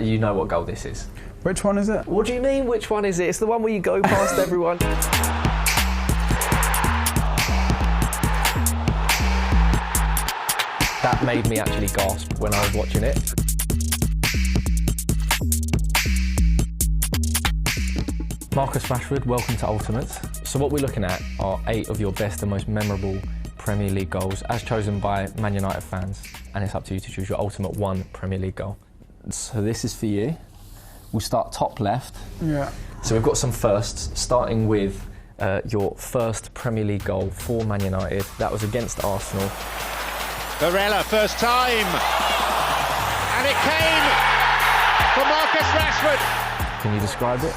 You know what goal this is. Which one is it? What do you mean, which one is it? It's the one where you go past everyone. That made me actually gasp when I was watching it. Marcus Rashford, welcome to Ultimates. So what we're looking at are 8 of your best and most memorable Premier League goals as chosen by Man United fans. And it's up to you to choose your ultimate one Premier League goal. So this is for you. We'll start top left. Yeah. So we've got some firsts, starting with your first Premier League goal for Man United. That was against Arsenal. Varela, first time. And it came for Marcus Rashford. Can you describe it?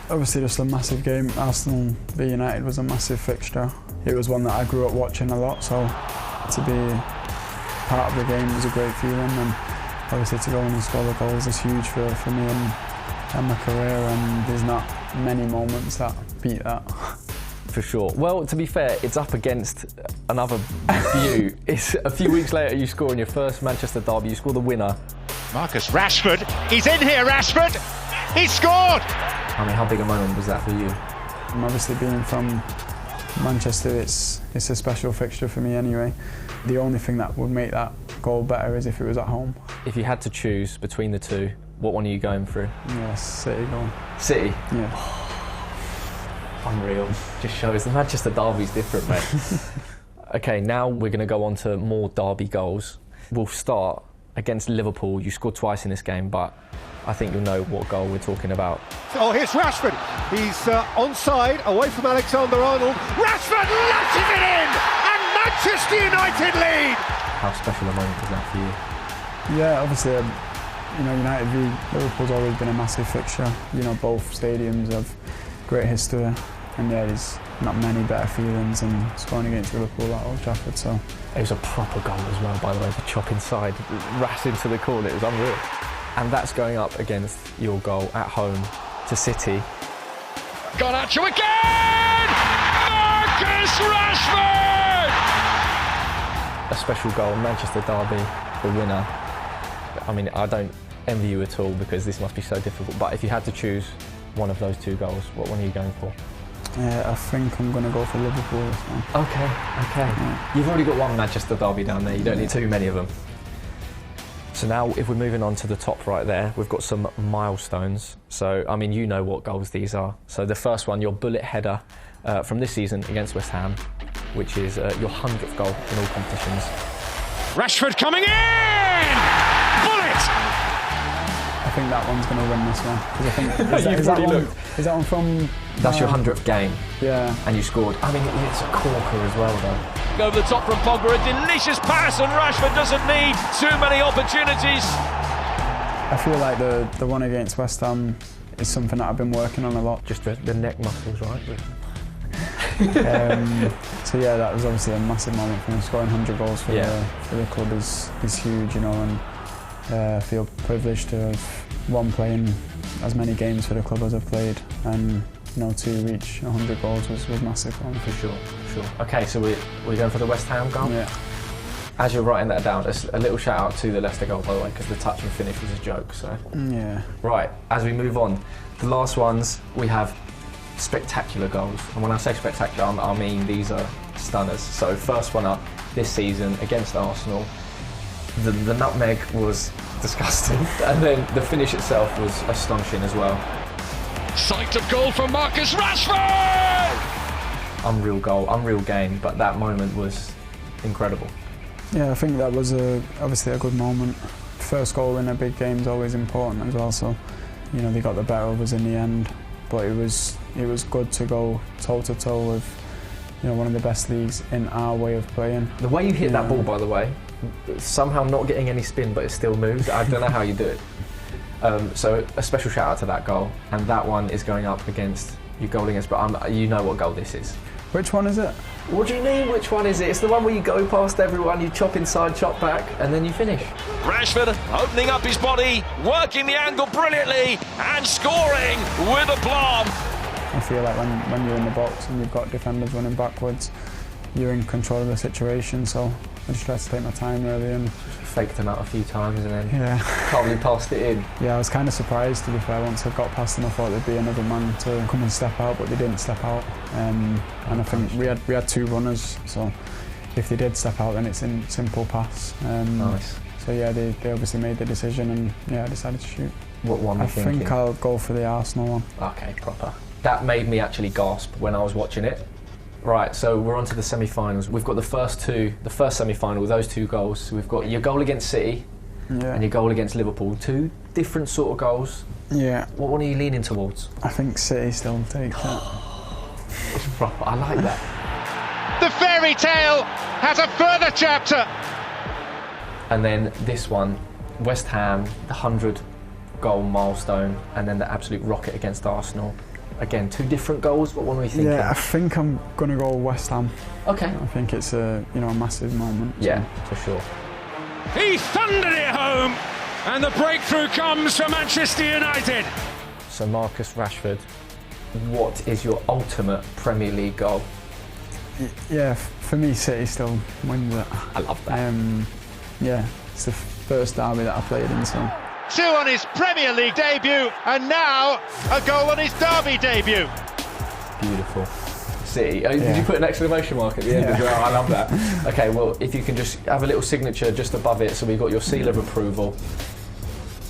Obviously just a massive game. Arsenal v United was a massive fixture. It was one that I grew up watching a lot, so to be part of the game was a great feeling, and obviously to go in and score the goals is huge for me and my career, and there's not many moments that beat that. For sure. Well, to be fair, it's up against another few. It's a few weeks later you score in your first Manchester derby, you score the winner. Marcus Rashford, he's in here, Rashford! He scored! I mean, how big a moment was that for you? And obviously being from Manchester, it's a special fixture for me anyway. The only thing that would make that goal better is if it was at home. If you had to choose between the two, what one are you going through? Yes, City goal. City? Yeah. Unreal. Just shows the Manchester derby's different, mate. Okay, now we're going to go on to more derby goals. We'll start against Liverpool. You scored twice in this game, but I think you'll know what goal we're talking about. Oh, here's Rashford. He's onside, away from Alexander-Arnold. Rashford lashes it in! And Manchester United lead! How special a moment was that for you? Yeah, obviously, United v Liverpool's always been a massive fixture. You know, both stadiums have great history, and yeah, there's not many better feelings than scoring against Liverpool at Old Trafford. So it was a proper goal as well, by the way, the chop inside, rash into the corner, it was unreal. And that's going up against your goal at home to City. Gone at you again! Marcus Rashford! A special goal, Manchester derby, the winner. I mean, I don't envy you at all because this must be so difficult, but if you had to choose one of those two goals, what one are you going for? I think I'm going to go for Liverpool this one. Okay. Yeah. You've already got one Manchester derby down there, you don't need too many of them. So now, if we're moving on to the top right there, we've got some milestones. So, I mean, you know what goals these are. So the first one, your bullet header from this season against West Ham, which is your 100th goal in all competitions. Rashford coming in! Bullet! I think that one's going to win this one. 'Cause I think, is that one from... That's your 100th game. Yeah. And you scored. I mean, it's a corker as well, though. Over the top from Pogba, a delicious pass, and Rashford doesn't need too many opportunities. I feel like the one against West Ham is something that I've been working on a lot. Just the neck muscles, right? So yeah, that was obviously a massive moment for me. Scoring 100 goals for the club is huge, you know, and I feel privileged to have playing as many games for the club as I've played, and to reach 100 goals was massive for me. For sure. Okay, so we're going for the West Ham goal? Yeah. As you're writing that down, a little shout out to the Leicester goal, by the way, because the touch and finish was a joke. So yeah. Right, as we move on, the last ones, we have spectacular goals. And when I say spectacular, I mean these are stunners. So first one up this season against Arsenal, the nutmeg was disgusting, and then the finish itself was astonishing as well. Sight of goal from Marcus Rashford! Unreal goal, unreal game, but that moment was incredible. Yeah, I think that was obviously a good moment. First goal in a big game is always important as well, so they got the better of us in the end, but it was good to go toe-to-toe with one of the best leagues in our way of playing. The way you hit that ball, by the way, somehow not getting any spin, but it still moved. I don't know how you do it. So a special shout out to that goal, and that one is going up against your goal against, but you know what goal this is. Which one is it? What do you mean, which one is it? It's the one where you go past everyone, you chop inside, chop back, and then you finish. Rashford opening up his body, working the angle brilliantly, and scoring with aplomb. I feel like when you're in the box and you've got defenders running backwards, you're in control of the situation, so I just tried to take my time really, and Faked them out a few times and then yeah. calmly passed it in. Yeah, I was kind of surprised, to be fair. Once I got past them, I thought there'd be another man to come and step out, but they didn't step out. And I think we had 2 runners, so if they did step out, then it's in simple pass. Nice. So yeah, they obviously made the decision, and yeah, I decided to shoot. What one? I think I'll go for the Arsenal one. Okay, proper. That made me actually gasp when I was watching it. Right, so we're on to the semi-finals. We've got the first semi-final with those 2 goals. So we've got your goal against City and your goal against Liverpool. 2 different sort of goals. Yeah. What one are you leaning towards? I think City still takes it. It's proper. I like that. The fairy tale has a further chapter. And then this one, West Ham, the 100-goal milestone, and then the absolute rocket against Arsenal. Again, 2 different goals. What one are you thinking? Yeah, I think I'm going to go West Ham. Okay. I think it's a massive moment. Yeah, for sure. He thundered it home, and the breakthrough comes for Manchester United. So Marcus Rashford, what is your ultimate Premier League goal? Yeah, for me, City still wins it. I love that. Yeah, it's the first derby that I played in, so. 2 on his Premier League debut, and now a goal on his derby debut. Beautiful. City. Did you put an exclamation mark at the end as well? I love that. Okay, well, if you can just have a little signature just above it, so we've got your seal of approval.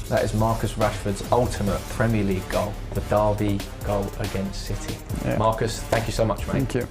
That is Marcus Rashford's ultimate Premier League goal, the derby goal against City. Yeah. Marcus, thank you so much, mate. Thank you.